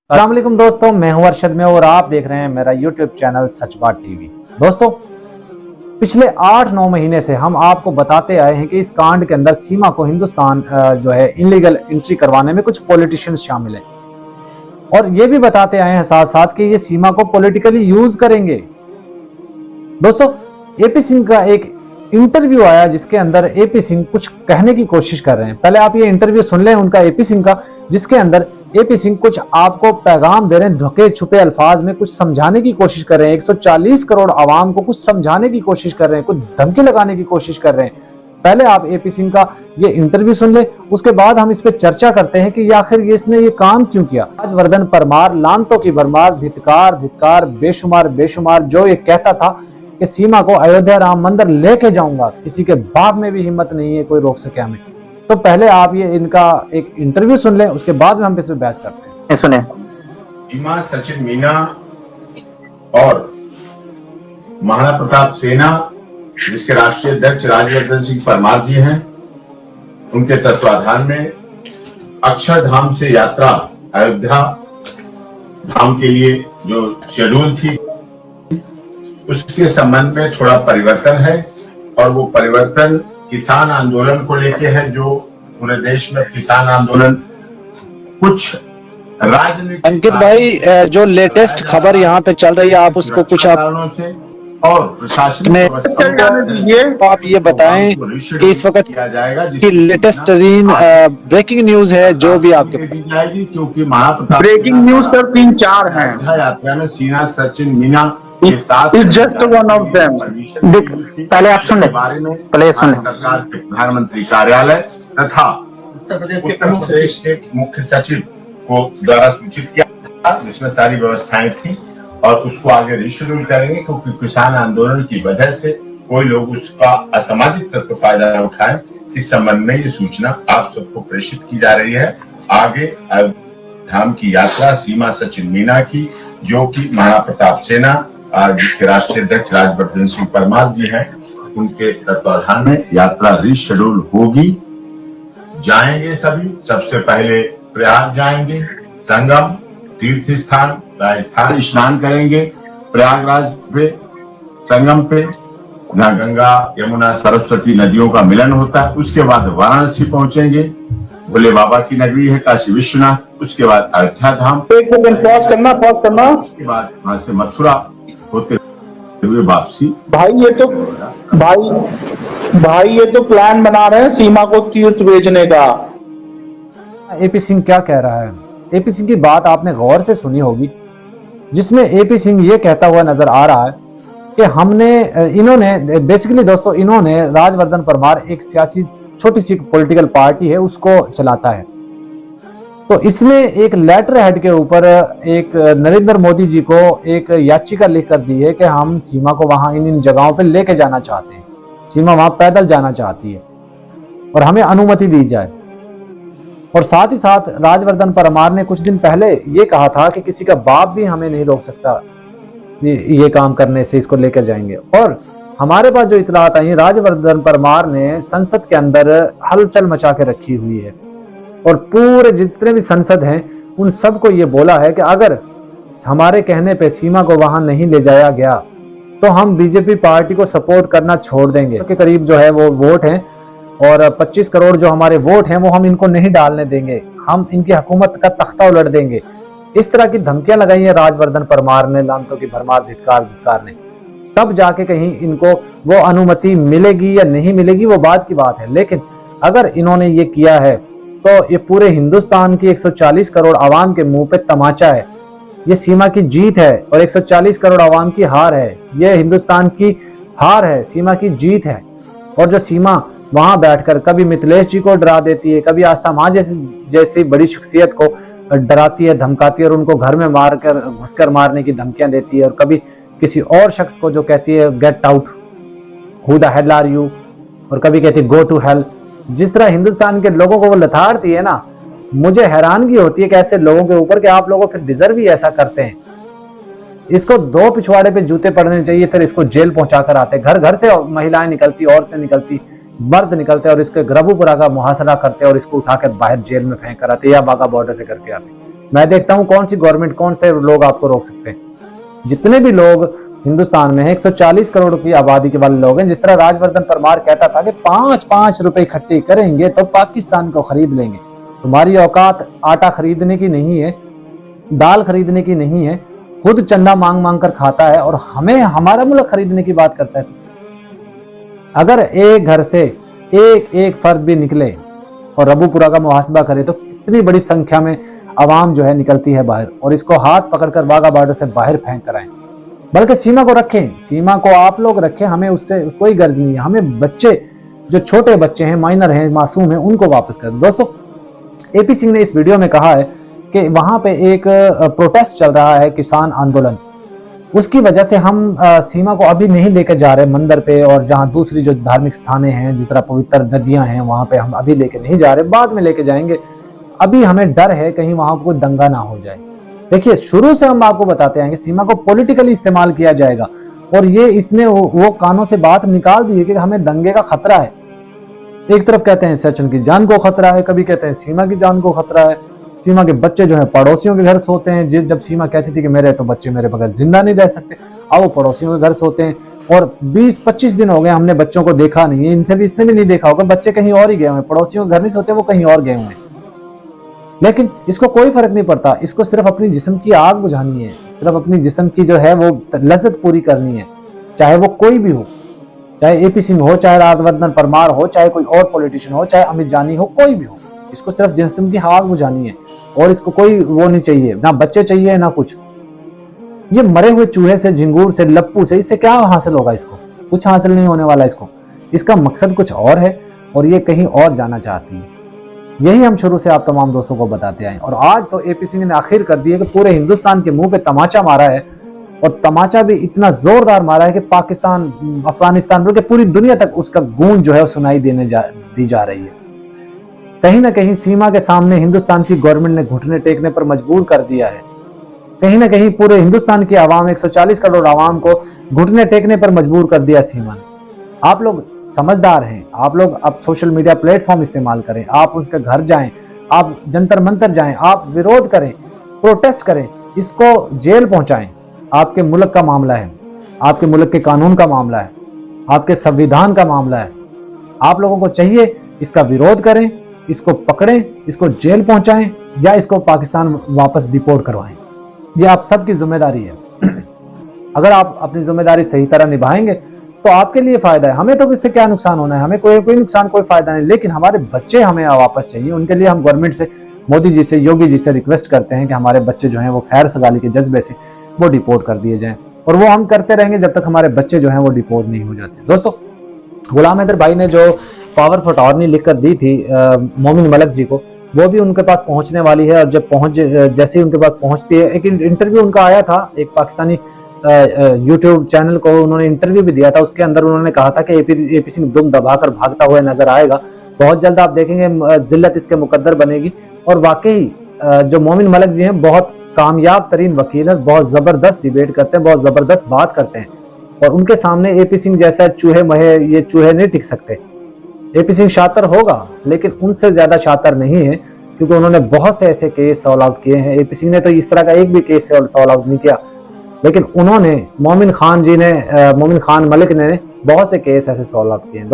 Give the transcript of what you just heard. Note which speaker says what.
Speaker 1: अस्सलाम वालेकुम दोस्तों, मैं हूं अरशद में और आप देख रहे हैं मेरा यूट्यूब चैनल सच बात टीवी। दोस्तों, पिछले 8-9 महीने से हम आपको बताते आए हैं कि इस कांड के अंदर सीमा को हिंदुस्तान जो है इलीगल एंट्री करवाने में कुछ पॉलिटिशियंस शामिल हैं और ये भी बताते आए हैं साथ साथ कि ये सीमा को पॉलिटिकली यूज करेंगे। दोस्तों, एपी सिंह का एक इंटरव्यू आया जिसके अंदर एपी सिंह कुछ कहने की कोशिश कर रहे हैं। पहले आप ये इंटरव्यू सुन लें उनका एपी सिंह का, जिसके अंदर एपी सिंह कुछ आपको पैगाम दे रहे हैं, ढके छुपे अल्फाज में कुछ समझाने की कोशिश कर रहे हैं। 140 करोड़ आवाम को कुछ समझाने की कोशिश कर रहे हैं, कुछ धमकी लगाने की कोशिश कर रहे हैं। पहले आप एपी सिंह का ये इंटरव्यू सुन ले, उसके बाद हम इस पे चर्चा करते हैं कि आखिर इसने ये काम क्यों किया। राजवर्धन परमार, लानतों की भरमार, धिक्कार धिक्कार, बेशुमार बेशुमार, जो ये कहता था कि सीमा को अयोध्या राम मंदिर लेके जाऊंगा, किसी के बाप में भी हिम्मत नहीं है कोई रोक सके हमें। तो पहले आप ये इनका एक इंटरव्यू सुन लें, उसके बाद में हम इस पे बहस करते हैं।
Speaker 2: सुने।
Speaker 3: सीमा सचिन मीना और महाराणा प्रताप सेना, जिसके राष्ट्रीय अध्यक्ष राजवर्धन सिंह परमार जी हैं, उनके तत्वाधान में अक्षरधाम से यात्रा अयोध्या धाम के लिए जो शेड्यूल थी, उसके संबंध में थोड़ा परिवर्तन है और वो परिवर्तन किसान आंदोलन को लेके है। जो पूरे देश में किसान आंदोलन कुछ राजनीतिक
Speaker 2: अंकित भाई, जो लेटेस्ट खबर यहाँ पे चल रही है, आप उसको कुछ
Speaker 3: कारणों से और प्रशासन
Speaker 2: में आप ये बताएं कि इस वक्त
Speaker 3: किया जाएगा
Speaker 2: की लेटेस्ट ब्रेकिंग न्यूज है जो भी आपके पास
Speaker 3: जाएगी, क्योंकि महाप्रताप
Speaker 4: ब्रेकिंग न्यूज सर 3-4 हैं।
Speaker 3: यात्रा में सीना सचिन मीना के साथ
Speaker 4: is just one of them.
Speaker 2: पहले आप सुन ले,
Speaker 3: बारे में
Speaker 2: पहले सुन ले।
Speaker 3: सरकार के प्रधानमंत्री कार्यालय तथा उत्तर प्रदेश के मुख्य सचिव को द्वारा सूचित किया, जिसमें सारी व्यवस्थाएं थी और उसको आगे रिशेड्यूल करेंगे, क्योंकि किसान आंदोलन की वजह से कोई लोग उसका असामाजिक तत्व फायदा न उठाए। इस संबंध में ये सूचना आप सबको प्रेषित की जा रही है। आगे धाम की यात्रा सीमा सचिन मीना की, जो कि महाराणा प्रताप सेना, जिसके राष्ट्रीय अध्यक्ष राजवर्धन सिंह परमार जी हैं, उनके तत्वाधान में यात्रा रिशेड्यूल होगी। जाएंगे सभी, सबसे पहले प्रयाग जाएंगे, संगम तीर्थ स्थान राजस्थान स्नान करेंगे प्रयागराज पे, संगम पे, जहाँ गंगा यमुना सरस्वती नदियों का मिलन होता है। उसके बाद वाराणसी पहुंचेंगे, भोले बाबा की नगरी है काशी विश्वनाथ। उसके बाद अयोध्या धाम,
Speaker 4: एक सेकंड पॉज करना।
Speaker 3: उसके बाद वहां से मथुरा होते हुए वापसी।
Speaker 4: भाई ये तो प्लान बना रहे हैं सीमा को तीर्थ भेजने का।
Speaker 1: एपी सिंह क्या कह रहा है? एपी सिंह की बात आपने गौर से सुनी होगी, जिसमें एपी सिंह ये कहता हुआ नजर आ रहा है कि इन्होंने बेसिकली दोस्तों, इन्होंने राजवर्धन परमार एक सियासी छोटी सी पॉलिटिकल पार्टी है, उसको चलाता है। तो इसने एक लेटर हेड के ऊपर एक नरेंद्र मोदी जी को एक याचिका लिख कर दी है कि हम सीमा को वहां इन जगहों पे लेके जाना चाहते हैं, सीमा वहां पैदल जाना चाहती है और हमें अनुमति दी जाए। और साथ ही साथ राजवर्धन परमार ने कुछ दिन पहले ये कहा था कि किसी का बाप भी हमें नहीं रोक सकता ये काम करने से, इसको लेकर जाएंगे। और हमारे पास जो इतलात आई, राजवर्धन परमार ने संसद के अंदर हलचल मचा के रखी हुई है और पूरे जितने भी संसद हैं उन सबको ये बोला है कि अगर हमारे कहने पे सीमा को वहां नहीं ले जाया गया तो हम बीजेपी पार्टी को सपोर्ट करना छोड़ देंगे। के करीब जो है वो वोट हैं और 25 करोड़ जो हमारे वोट हैं वो हम इनको नहीं डालने देंगे, हम इनकी हुकूमत का तख्ता उलट देंगे। इस तरह की धमकियां लगाई है राजवर्धन परमार ने, लानतों की भरमार, धिक्कार ने। तब जाके कहीं इनको वो अनुमति मिलेगी या नहीं मिलेगी वो बात की बात है, लेकिन अगर इन्होंने ये किया है तो ये पूरे हिंदुस्तान की 140 करोड़ आवाम के मुंह पे तमाचा है। ये सीमा की जीत है और 140 करोड़ आवाम की हार है। ये हिंदुस्तान की हार है, सीमा की जीत है। और जो सीमा वहां बैठकर कभी मिथिलेश जी को डरा देती है, कभी आस्था मां जैसी बड़ी शख्सियत को डराती है, धमकाती है और उनको घर में मारकर घुसकर मारने की धमकियां देती है, और कभी किसी और शख्स को जो कहती है get out, who the hell are you, और कभी कहती है गो टू हेल। जिस तरह हिंदुस्तान के लोगों को वो लताड़ती है ना, मुझे हैरानगी होती है कि ऐसे लोगों के ऊपर कि आप लोगों फिर डिजर्व ही ऐसा करते हैं। इसको 2 पिछवाड़े पे जूते पड़ने चाहिए, फिर इसको जेल पहुंचाकर आते। घर घर से महिलाएं निकलती, औरतें निकलती, मर्द निकलते और इसके ग्रबूपुरा का मुहासरा करते और इसको उठाकर बाहर जेल में फेंक कर आते या बागा बॉर्डर से करके आते। मैं देखता हूं कौन सी गवर्नमेंट, कौन से लोग आपको रोक सकते हैं। जितने भी लोग हिंदुस्तान में है 140 करोड़ की आबादी के वाले लोग हैं, जिस तरह राजवर्धन परमार कहता था कि 5-5 रुपए इकट्ठे करेंगे तो पाकिस्तान को खरीद लेंगे। तुम्हारी औकात आटा खरीदने की नहीं है, दाल खरीदने की नहीं है, खुद चंदा मांग मांग कर खाता है और हमें हमारा मुल्क खरीदने की बात करता है। अगर एक घर से एक एक फर्द भी निकले और रबूपुरा का मुहासबा करे तो कितनी बड़ी संख्या में आवाम जो है निकलती है बाहर, और इसको हाथ पकड़कर वाघा बॉर्डर से बाहर फेंक कर आए। बल्कि सीमा को रखें, सीमा को आप लोग रखें, हमें उससे कोई गर्ज नहीं है। हमें बच्चे जो छोटे बच्चे हैं, माइनर हैं, मासूम हैं, उनको वापस कर। दोस्तों, एपी सिंह ने इस वीडियो में कहा है कि वहां पे एक प्रोटेस्ट चल रहा है, किसान आंदोलन, उसकी वजह से हम सीमा को अभी नहीं लेकर जा रहे मंदिर पे, और जहां दूसरी जो धार्मिक स्थानें हैं, जिस तरह पवित्र नदियां हैं, वहां पे हम अभी लेके नहीं जा रहे, बाद में लेके जाएंगे। अभी हमें डर है कहीं वहां कोई दंगा ना हो जाए। देखिए, शुरू से हम आपको बताते आएंगे सीमा को पॉलिटिकली इस्तेमाल किया जाएगा, और ये इसने वो कानों से बात निकाल दी है कि हमें दंगे का खतरा है। एक तरफ कहते हैं सचिन की जान को खतरा है, कभी कहते हैं सीमा की जान को खतरा है। सीमा के बच्चे जो है पड़ोसियों के घर सोते हैं। जब सीमा कहती थी कि मेरे तो बच्चे मेरे बगैर जिंदा नहीं रह सकते, अब वो पड़ोसियों के घर सोते हैं। और 20-25 दिन हो गए हमने बच्चों को देखा नहीं है, इनसे भी, इसने भी नहीं देखा होगा, बच्चे कहीं और ही गए हुए हैं, पड़ोसियों के घर नहीं सोते, वो कहीं और गए हुए हैं। लेकिन इसको कोई फर्क नहीं पड़ता, इसको सिर्फ अपनी जिस्म की आग बुझानी है, सिर्फ अपनी जिस्म की जो है वो लज्जत पूरी करनी है, चाहे वो कोई भी हो, चाहे एपी सिंह हो, चाहे राजवर्धन परमार हो, चाहे कोई और पॉलिटिशियन हो, चाहे अमित जानी हो, कोई भी हो, इसको सिर्फ जिस्म की आग बुझानी है। और इसको कोई वो नहीं चाहिए, ना बच्चे चाहिए ना कुछ। ये मरे हुए चूहे से, झिंगूर से, लप्पू से, इससे क्या हासिल होगा? इसको कुछ हासिल नहीं होने वाला। इसका मकसद कुछ और है और ये कहीं और जाना चाहती है। यही हम शुरू से आप तमाम दोस्तों को बताते आए, और आज तो एपी सिंह ने आखिर कर दिया कि पूरे हिंदुस्तान के मुंह पे तमाचा मारा है, और तमाचा भी इतना जोरदार मारा है कि पाकिस्तान, अफगानिस्तान, बल्कि पूरी दुनिया तक उसका गूंज जो है वो सुनाई दी जा रही है। कहीं ना कहीं सीमा के सामने हिंदुस्तान की गवर्नमेंट ने घुटने टेकने पर मजबूर कर दिया है। कहीं ना कहीं पूरे हिंदुस्तान की आवाम, 140 करोड़ आवाम को घुटने टेकने पर मजबूर कर दिया सीमा ने। आप लोग समझदार हैं, आप लोग अब सोशल मीडिया प्लेटफॉर्म इस्तेमाल करें, आप उसके घर जाएं, आप जंतर मंतर जाएं, आप विरोध करें, प्रोटेस्ट करें, इसको जेल पहुंचाएं। आपके मुल्क का मामला है, आपके मुल्क के कानून का मामला है, आपके संविधान का मामला है। आप लोगों को चाहिए इसका विरोध करें, इसको पकड़ें, इसको जेल पहुंचाएं, या इसको पाकिस्तान वापस डिपोर्ट करवाएं। ये आप सबकी जिम्मेदारी है। अगर आप अपनी जिम्मेदारी सही तरह निभाएंगे तो आपके लिए फायदा है। हमें तो इससे क्या नुकसान होना है? हमें कोई नुकसान, कोई फायदा नहीं। लेकिन हमारे बच्चे हमें वापस चाहिए। उनके लिए हम गवर्नमेंट से, मोदी जी से, योगी जी से रिक्वेस्ट करते हैं कि हमारे बच्चे जो हैं वो खैर सगाली के जज्बे से वो डिपोर्ट कर दिए जाएं, और वो हम करते रहेंगे जब तक हमारे बच्चे जो हैं वो डिपोर्ट नहीं हो जाते। दोस्तों, गुलाम हैदर भाई ने जो पावर फॉर अटॉर्नी लिख कर दी थी मोमिन मलिक जी को, वो भी उनके पास पहुंचने वाली है। और जब जैसे ही उनके पास पहुंचती है, एक इंटरव्यू उनका आया था, एक पाकिस्तानी यूट्यूब चैनल को उन्होंने इंटरव्यू भी दिया था। उसके अंदर उन्होंने कहा था कि एपी सिंह दुम दबाकर भागता हुआ नजर आएगा। बहुत जल्द आप देखेंगे जिल्लत इसके मुकद्दर बनेगी। और वाकई जो मोमिन मलिक जी हैं बहुत कामयाब तरीन वकील है, बहुत जबरदस्त डिबेट करते हैं, बहुत जबरदस्त बात करते हैं, और उनके सामने एपी सिंह जैसा चूहे ये चूहे नहीं टिक सकते। एपी सिंह शातिर होगा लेकिन उनसे ज्यादा शातिर नहीं है, क्योंकि उन्होंने बहुत से ऐसे केस सॉल्व आउट किए हैं। एपी सिंह ने तो इस तरह का एक भी केस सॉल्व आउट नहीं किया, लेकिन उन्होंने मोमिन खान मलिक ने बहुत से केस ऐसे सॉल्व आउट किए हैं।